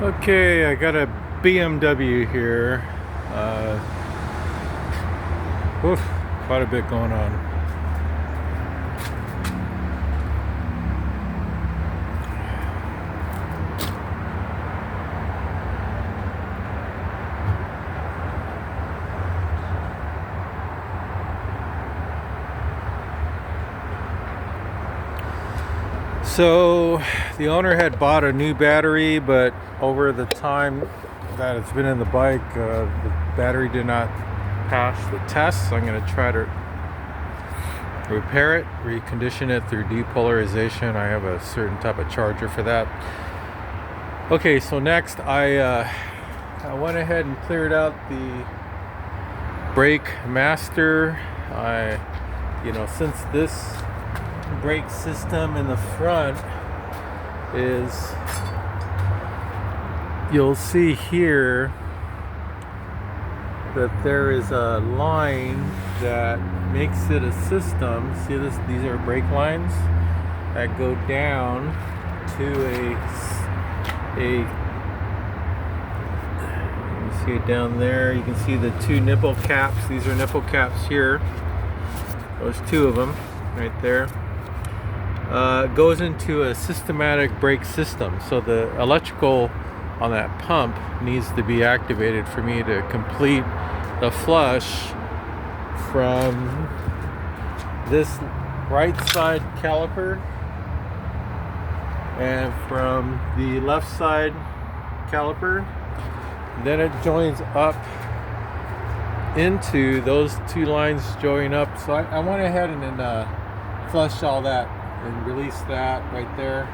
Okay, I got a BMW here. Oof, quite a bit going on. So the owner had bought a new battery, but over the time that it's been in the bike, the battery did not pass the test. So I'm going to try to repair it, recondition it through depolarization. I have a certain type of charger for that. Okay, so next I went ahead and cleared out the brake master. Since this brake system in the front is, you'll see here that there is a line that makes it a system. See this? These are brake lines that go down to you can see it down there. You can see the two nipple caps. These are nipple caps here. Those two of them right there. Goes into a systematic brake system. So the electrical on that pump needs to be activated for me to complete the flush from this right side caliper and from the left side caliper. Then it joins up into those two lines join up. So I went ahead and flushed all that and release that right there,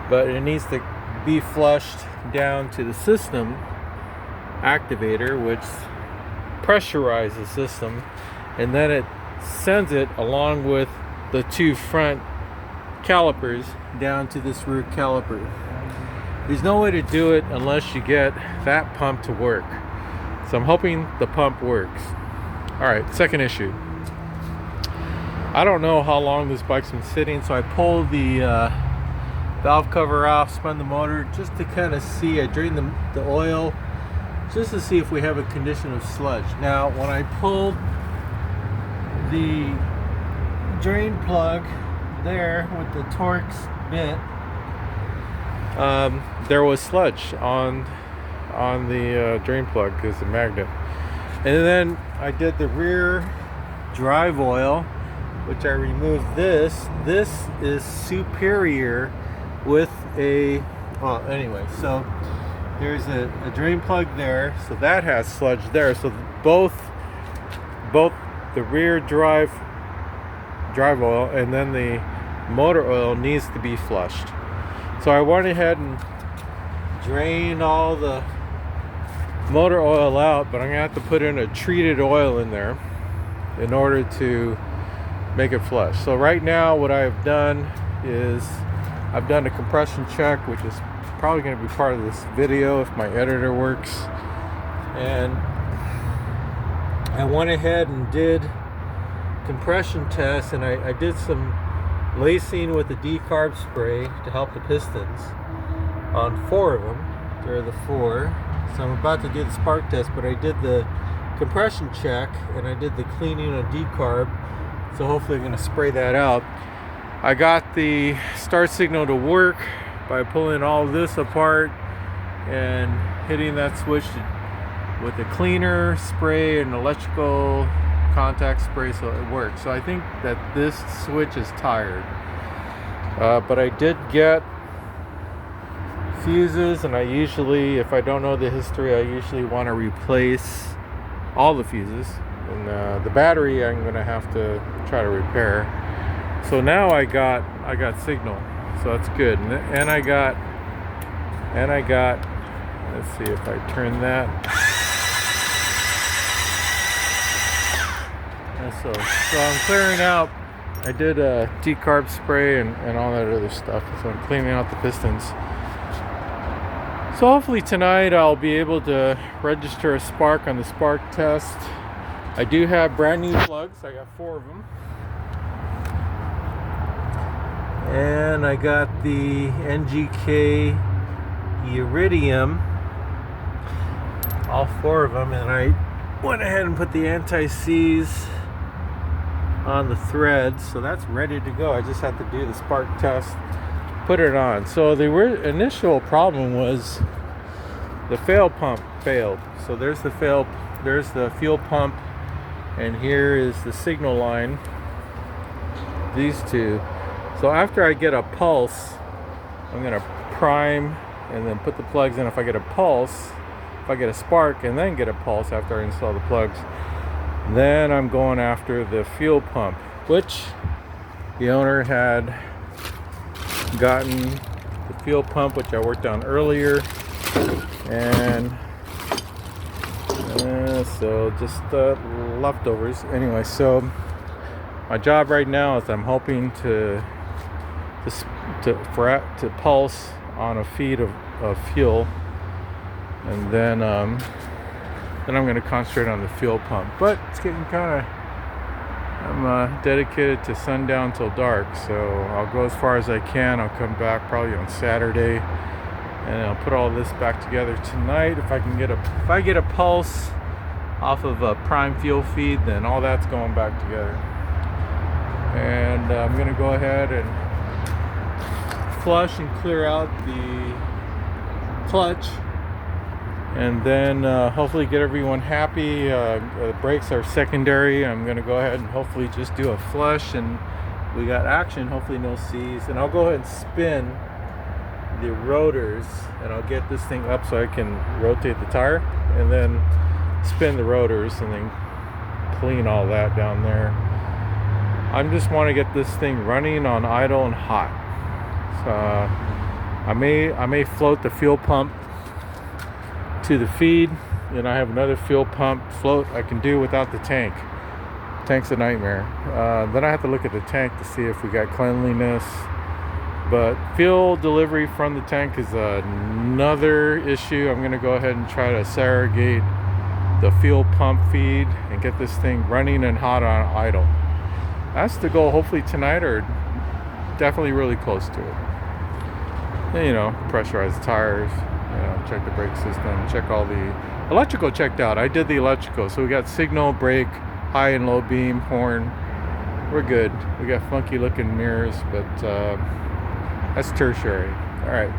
but it needs to be flushed down to the system activator, which pressurizes the system, and then it sends it along with the two front calipers down to this rear caliper. There's no way to do it unless you get that pump to work, so I'm hoping the pump works. All right, second issue. I don't know how long this bike's been sitting, so I pulled the valve cover off, spun the motor just to kind of see. I drained the oil just to see if we have a condition of sludge. Now, when I pulled the drain plug there with the Torx bit, there was sludge on the drain plug because the magnet. And then I did the rear drive oil, which I removed this. This is superior with a, anyway, so there's a drain plug there, so that has sludge there. So both the rear drive oil and then the motor oil needs to be flushed. So I went ahead and drained all the motor oil out, but I'm gonna have to put in a treated oil in there in order to make it flush. So right now what I've done is I've done a compression check, which is probably going to be part of this video if my editor works, and I went ahead and did compression tests, and I did some lacing with the decarb spray to help the pistons on 4 of them. There are the 4. So I'm about to do the spark test, but I did the compression check and I did the cleaning on decarb. So hopefully I'm going to spray that out. I got the start signal to work by pulling all this apart and hitting that switch with a cleaner spray and electrical contact spray, so it works. So I think that this switch is tired. But I did get fuses, and I usually, if I don't know the history, I usually want to replace all the fuses. And the battery I'm going to have to try to repair. So now I got signal, so that's good. And I got let's see if I turn that. And so I'm clearing out. I did a decarb spray and all that other stuff. So I'm cleaning out the pistons. So hopefully tonight I'll be able to register a spark on the spark test. I do have brand new plugs. I got 4 of them. And I got the NGK iridium, all 4 of them, and I went ahead and put the anti-seize on the threads, so that's ready to go. I just have to do the spark test, put it on. So the initial problem was the fail pump failed. So there's the fuel pump, and here is the signal line, these two. So after I get a pulse, I'm gonna prime and then put the plugs in. If I get a pulse, if I get a spark and then get a pulse after I install the plugs, then I'm going after the fuel pump, which the owner had gotten the fuel pump, which I worked on earlier, and so just leftovers. Anyway, so my job right now is I'm hoping to pulse on a feed of fuel, and then I'm going to concentrate on the fuel pump. But it's getting kind of, I'm dedicated to sundown till dark, so I'll go as far as I can. I'll come back probably on Saturday, and I'll put all this back together tonight. If I get a pulse off of a prime fuel feed, then all that's going back together. And I'm going to go ahead and flush and clear out the clutch, and then hopefully get everyone happy. The brakes are secondary. I'm going to go ahead and hopefully just do a flush, and we got action, hopefully no C's. And I'll go ahead and spin the rotors, and I'll get this thing up so I can rotate the tire, and then spin the rotors, and then clean all that down there. I just want to get this thing running on idle and hot. I may float the fuel pump to the feed, and I have another fuel pump float I can do without the tank. Tank's a nightmare. Then I have to look at the tank to see if we got cleanliness. But fuel delivery from the tank is another issue. I'm going to go ahead and try to surrogate the fuel pump feed and get this thing running and hot on idle. That's the goal, hopefully tonight, or definitely really close to it. And, pressurize the tires, check the brake system, check all the electrical checked out. I did the electrical, so we got signal, brake, high and low beam, horn. We're good. We got funky looking mirrors, but that's tertiary. All right.